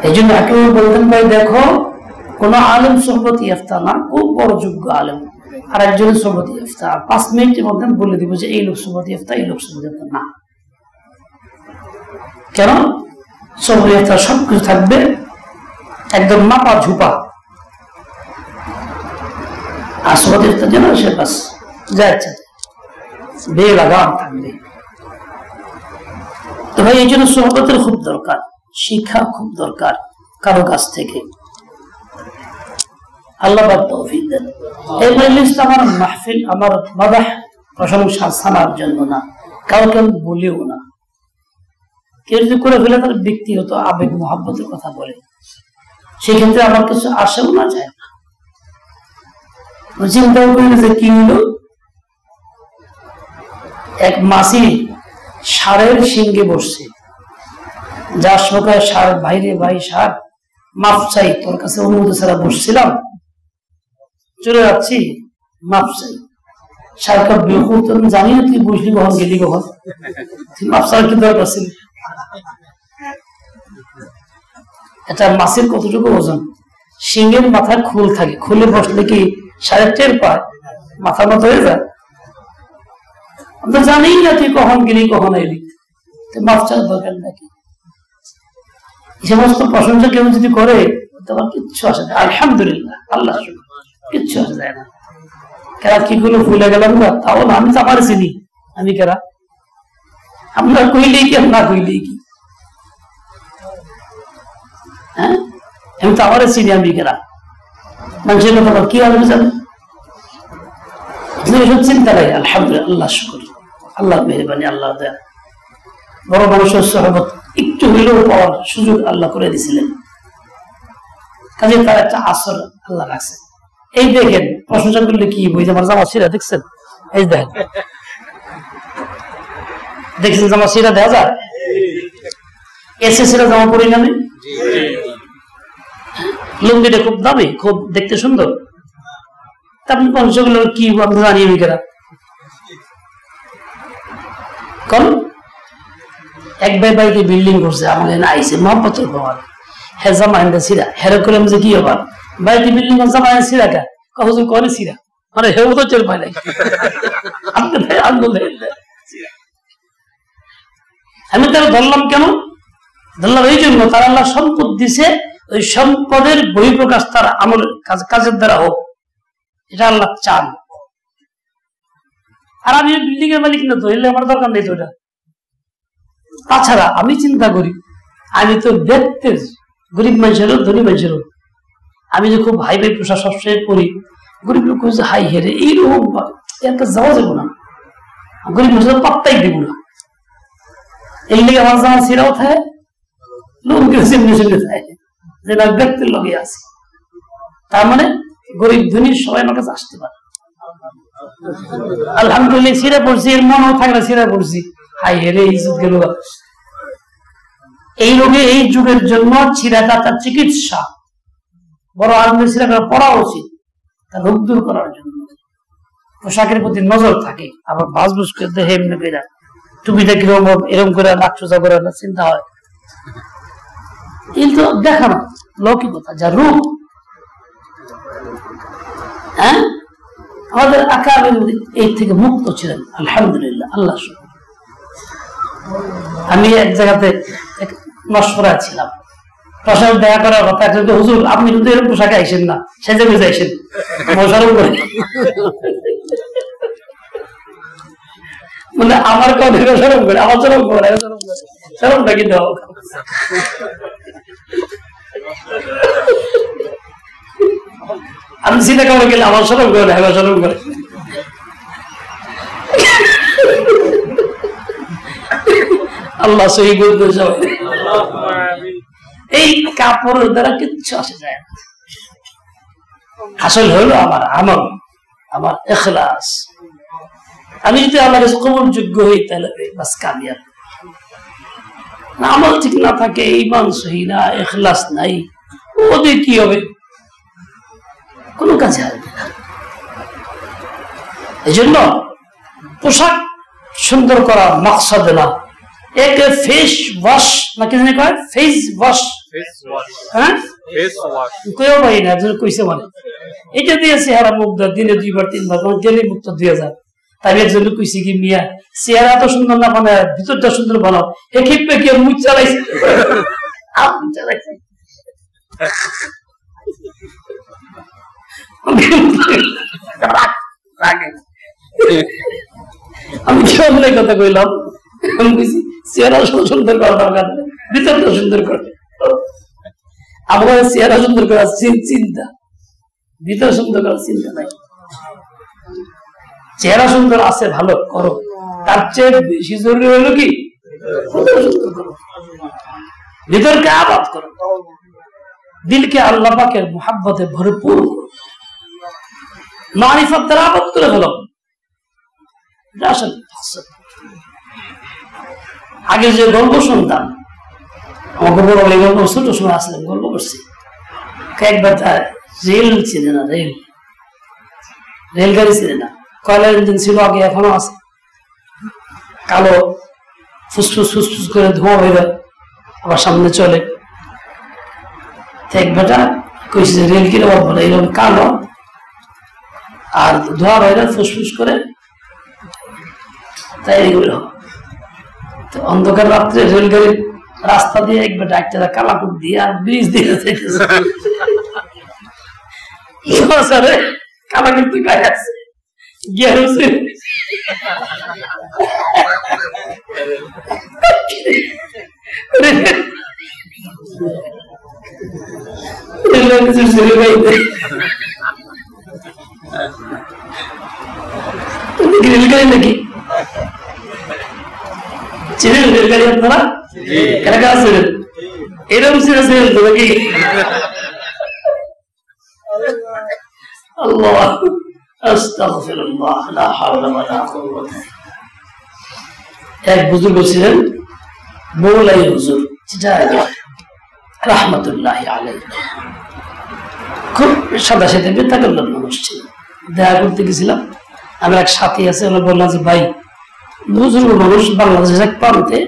এই জন্য একেবারে বলতেন ভাই দেখো কোন আলেম সোহবত ইয়াফতা না, খুব বড় যোগ্য আলেম আর একজনের সোহবত ইয়াফতা, 5 মিনিটের মধ্যে বলে দিব যে এই লোক সোহবত ইয়াফতা, এই লোক সোহবত ইয়াফতা না। কেন? সোহবত ইয়াফতা সবকিছু থাকবে একদম মাপা ঝুপা, আর সোহবত ইয়াফতা যেন সে বাস যা ইচ্ছা বেলাগাম থাকবে। তো ভাই এই জন্য সোহবতের খুব দরকার, শিক্ষা খুব দরকার কারো কাছ থেকে। আল্লাহ পাক তৌফিক দেন। এই মজলিস আমার মাহফিল, আমার মাদাহ প্রশংসা সানার জন্য না, কাউকে আমি বলিও না। কেউ যদি করে ফেলে তার ব্যক্তিগত আবেগ মহাব্বতের কথা বলে, সেক্ষেত্রে আমার কিছু আসেও না যায় না। চিন্তাও করি যে কি হলো, এক মাসি ষাঁড়ের সিংহে বসছে, যার সঙ্গে ষাঁড় ভাইরে ভাই ষাঁড় মাফ চাই, তোর কাছে অনুমতি ছাড়া বসছিলাম, চলে যাচ্ছি, মাফ চাই। ষাঁড়কে বেকুব, তুমি জানি না তুই বসলি কখন, গেলি কখন, তুই মাফ চাওয়ার কি দরকার ছিল? এটা মাছের কতটুকু ওজন? সিংহের মাথার খুল থাকে, খুলে বসলে কি ষাঁড়ের টের পায়? মাথার মতো হয়ে যায়। আমরা জানি না তুই কখন গেলি কখন এলি, মাফ চাওয়ার দরকার নাকি? এই সমস্ত প্রশংসা কেউ যদি করে তোমার কিচ্ছু আসে না। আলহামদুলিল্লাহ, আল্লাহ কিচ্ছু আসে যায় না। কেরা কি গুলো ভুলে গেলাম না, তাও না, আমি তো আমার চিনি, আমি কেরা, আমরা কইলেই কি না কইলেই কি, হ্যাঁ আমি তো আমার চিনি, আমি কেরা, মানুষের কথা কি হবে জানে, এসব চিন্তা নাই। আলহামদুলিল্লাহ, আল্লাহ শুকর, আল্লাহ মেহরবানি, আল্লাহ দয়া। বড় মানুষের সহবত একটু হইলেও পাওয়ার সুযোগ আল্লাহ করে দিয়েছিলেন, কাজে তার একটা আসর আল্লাহ রাখছে। এই দেখেন প্রশংসা করলে কি বই, আমার জামা সিরা দেখছেন, এই দেখেন, দেখছেন জামা সিরা দেখা যায়, এসে সিরা জামা পরি না, লুঙ্গিটা খুব দামি, খুব দেখতে সুন্দর, আপনি প্রশংসা করলে কি আপনি জানিয়ে বিকেরা কোন এক ভাই বাড়িতে বিল্ডিং করছে, আমাকে আইসে মহব্বতের ভগবান, হ্যাঁ জামা এনে সিরা, হেরে করলাম যে কি হবার বাড়িতে বিল্ডিং জামা এনে সিরা কা হুজুর করে সিরা, মানে হেউ তো টের পায় নাই। আমি তারা ধরলাম কেন? ধরলাম এই জন্য তারা আল্লাহ সম্পদ দিছে, ওই সম্পদের বহিঃপ্রকাশ তার আমল কাজের দ্বারা হোক, এটা আল্লাহ চান। আর আমি বিল্ডিং এর মালিক না, ধরলে আমার দরকার নেই তো। এটা তাছাড়া আমি চিন্তা করি, আমি তো ব্যক্তির গরিব মানুষেরও ধনী মানুষেরও, আমি যে খুব হাই ভাই পোশাক সবসময় পরি, গরিব লোক হাই হেরে এইরকম একটা যাওয়া যাবো না, গরিব মানুষের পাত্তাই দিব না। এই লেগে আমার জামা সিরাও থাকে, লোক থাকে যে না ব্যক্তির লগে আছে, তার মানে গরিব ধনী সবাই আমার কাছে আসতে পারে। আলহামদুলিল্লাহ সিরা পড়ছি, এর মনেও থাকে না সিরা পড়ছি, হাই হেরে ইজ্জত গেল। এই রোগে এই যুগের জন্য ছিঁড়াটা তার চিকিৎসা, বড় আলমের ছিঁড়াটা পড়া উচিত, তার রোগ দূর করার জন্য। পোশাকের প্রতি নজর থাকে, আবার বাজবুজ করে দেখে এমনি করে টুপিটা কিরকম এরকম করে নাক সোজা করে চিন্তা হয়, কিন্তু দেখানো লৌকিকতা যা রূপ। হ্যাঁ, আমাদের আকার এই থেকে মুক্ত ছিলেন, আলহামদুলিল্লাহ, আল্লাহ শুকর। আমি এক জায়গাতে মশওয়ারা ছিলাম, প্রশাসন দেখা করার কথা, হুজুর আপনি কিন্তু এরকম পোশাকে আইসেন না, সেজে বুঝে আইসেন, মশারম করে মানে আমার কথা সরম করে, আমার সরম করে, সরমটা কিন্তু আমি চিন্তা করে গেলে আমার সরম করে, আমার সরম করে। আল্লাহ সহি বলতে সবাই, এই কাপড়ের দ্বারা কিচ্ছু আসে যায় না। আসল হলো আমার আমল, আমার ইখলাস। আমি যদি আল্লাহর কাছে কবুল যোগ্য হই তাহলে বাস কামিয়াব। আমল ঠিক না থাকে, ঈমান সহি না, ইখলাস নাই, ওদের কি হবে? কোনো কাজে আসবে না। এই জন্য পোশাক সুন্দর করা মাকসাদ না, এক ফেস ওয়াশ না কি জানি কয়, ফেস ওয়াশ হ্যাঁ কেউ পাই না, একজন কইছে মানে এটা দিয়ে চেহারা মুখ দেয় দিনে 2 বার 3 বার গেলে মুখ তো 2000। তাই একজন কইছে কি মিয়া চেহারা এত সুন্দর না বানায় ভিতরটা সুন্দর বানাও, হে খেপে কি মুখ চালাইছে আপনি চালাইছে। আমি কি অন্য কথা কইলাম, আমি কইছি চেহারা সুন্দর করা দরকার, ভিতরটা সুন্দর করে। আমার চেহারা সুন্দর করার চিন্তা, ভিতর সুন্দর করার চিন্তা নাই। চেহারা সুন্দর আছে ভালো করো, তার চেয়ে বেশি জরুরি হলো কি সুন্দর করো, ভিতরকে আবাদ করো, দিলকে আল্লাহ পাকের মুহাব্বতে ভরপুর করো, মারিফত দ্বারা আবাদ করে ফেলো। আগে যে গল্প শুনতাম, আমাকে বড় গল্প ছোট সময় আসলেন গল্প করছি, একবার রেল ছিলেন না, রেলগাড়ি ছিলেন না, কয়লার ইঞ্জিন ছিল আগে, এখনো আছে, কালো ফুসফুস ফুসফুস করে ধোঁয়া বেরোয়, আবার সামনে চলে। এক বেটা কইছে যে রেল কিনে বলে এরকম কালো আর ধোঁয়া বেরোয় ফুসফুস করে, তাই এগুলো অন্ধকার রাত্রে রেলগাড়ির রাস্তা দিয়ে এক বেটা একটা কালাকুট দিয়ে আর ব্রিজ দিয়ে কালাকুট তুই গায়ে আছে গিয়ে রেলগাড়ি নাকি চিনেন রেলগাড়ি আপনারা কারা কারা ছিলেন? এরকম ছিলেন তো নাকি? আল্লাহ আস্তাগফিরুল্লাহ লা হাওলা ওয়ালা কুওয়াতা। এক বুজুর্গ ছিলেন মৌলাই হুজুর রাহমাতুল্লাহি আলাইহি, খুব সাদা সাথে বেতাকাল্লাম মানুষ ছিলেন। দেখা করতে গেছিলাম, আমার এক সাথী আছে, ওরা বললাম যে ভাই বুজুর্গ মানুষ বাংলাদেশের এক প্রান্তে,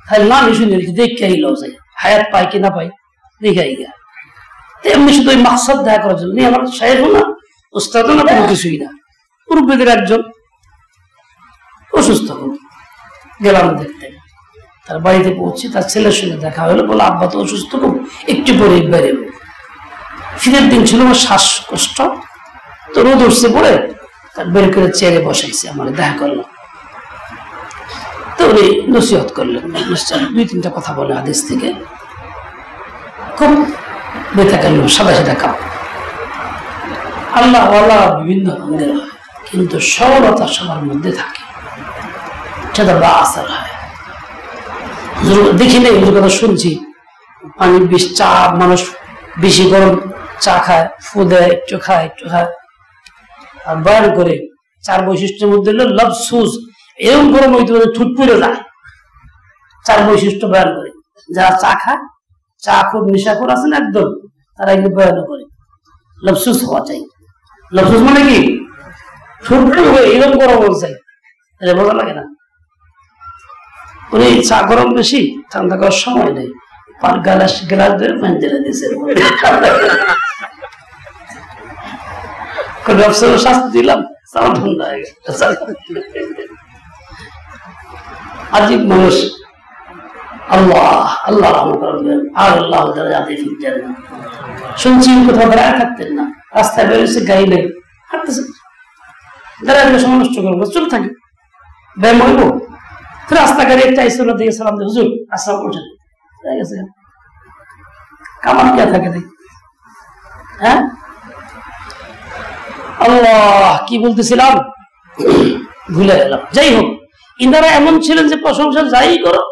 তাহলে নাম শুনে দেখে আইলাও যায়, হায়াত পাই কি না পাই দেখে আই গা, এমনি শুধু ওই মাকসাদ দেখা করার জন্য। আমার সাহেবও না, ওস্তাদও না, কোনো কিছুই না, মুরব্বিদের একজন অসুস্থ হল, গেলাম দেখতে। তার বাড়িতে পৌঁছি, তার ছেলের সঙ্গে দেখা হলো, বলে আব্বা তো অসুস্থ, খুব একটু পরে বেরোবো। শীতের দিন ছিল, আমার শ্বাসকষ্ট, তো রোদ উঠছে পরে বের করে চেয়ারে বসাইছে, আমার দেখা করলাম। তো উনি নসিহত করলেন, 2-3টা কথা বলে হাদিস থেকে, খুব বেতা গেল, সাদা সাদা কাপ। আল্লাহ আল্লাহ বিভিন্ন রঙের হয়, কিন্তু সরলতা সবার মধ্যে থাকে, সেটা বা আসার হয়। দেখি নাই কথা শুনছি, পানি বেশ চা, মানুষ বেশি গরম চা খায়, ফু দেয়, একটু খায় একটু খায়, আর বয়ান করে 4 বৈশিষ্ট্যের মধ্যে হলো লবসুজ, এরকম গরম হইতে পারে ঠুট পুড়ে যায়। 4 বৈশিষ্ট্য বয়ান করে, যারা চা খায়, চা খুব নেশাখোর আছে না একদম, তারা এগুলো বয়ান করে লবসুজ হওয়া চাই। লবসুজ মানে কি ঠুট পুড়ে এরকম গরম হওয়া চাই, এটা বোঝা লাগে না। উনি চা গরম বেশি, ঠান্ডা করার সময় নেই, গ্লাস ধরে মেঞ্জেলে দিয়েছে, শাস্তি দিলাম, ঠান্ডা হয়ে গেছে। আজিব মানুষ, আল্লাহ আল্লাহ রহম করবেন, আর আল্লাহ যাতে ফিরতেন না। শুনছি কোথাও দাঁড়ায় থাকতেন না, রাস্তায় বেরোচ্ছে, গাড়ি নেই, হাঁটতেছেন, দাঁড়ায় সময় নষ্ট করবো, চলে থাকি, ব্যায়াম হইব। রাস্তাঘাটে একটা ইসলাম দিয়ে সালাম দিয়ে, হুজুর আসসালাম, ওঠেন, গেছে কামাল কে থাকে নাই। হ্যাঁ আল্লাহ কি বলতেছিলাম, ভুলে গেলাম। যাই হোক, ইনারা এমন ছিলেন যে প্রশংসা যাই করো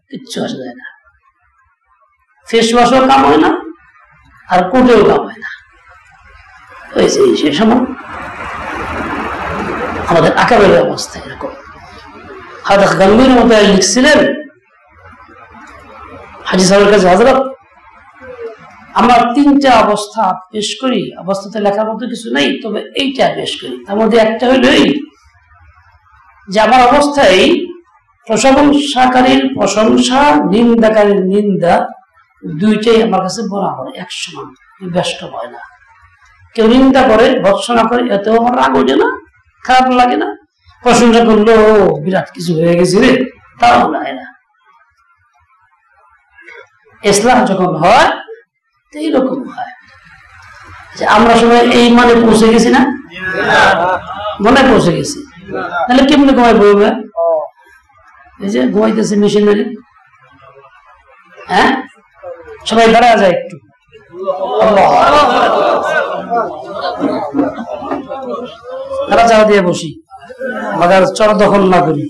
কিচ্ছু আসা যায় না, ফেস ওয়াশও কাম হয় না, আর কোটেও কাম হয় না। হয়েছে সে সময় আমাদের আকাবের অবস্থা এরকম। হযরত গম্ভীর মতো লিখছিলেন হাজী সাহেবের কাছে, হযরত আমরা 3টা অবস্থা পেশ করি, অবস্থাতে লেখার মতো কিছু নেই, তবে এইটা পেশ করি। তার মধ্যে একটা হইল এই যে আমার অবস্থায় প্রশংসাকারীর প্রশংসা, নিন্দাকারীর নিন্দা দুইটাই আমার কাছে বরাবর এক সমান, ব্যস্ত হয় না। কেউ নিন্দা করে, ভৎসনা করে, এতেও আমার রাগ ওঠে না, খারাপ লাগে না। প্রশংসা করলো বিরাট কিছু হয়ে গেছে রে, তাও লাগে না। ইসলাম যখন হয় এইরকম হয় যে আমরা সবাই এই মানে পৌঁছে গেছি না, মনে পৌঁছে গেছি। তাহলে কেমনি ঘুমাই বলবে? এই যে ঘুমাইতেছে মেশিনারি। হ্যাঁ, সবাই দাঁড়া যায় একটু, তারা যাওয়া দিয়ে বসি, বাজার চর দখল না করি।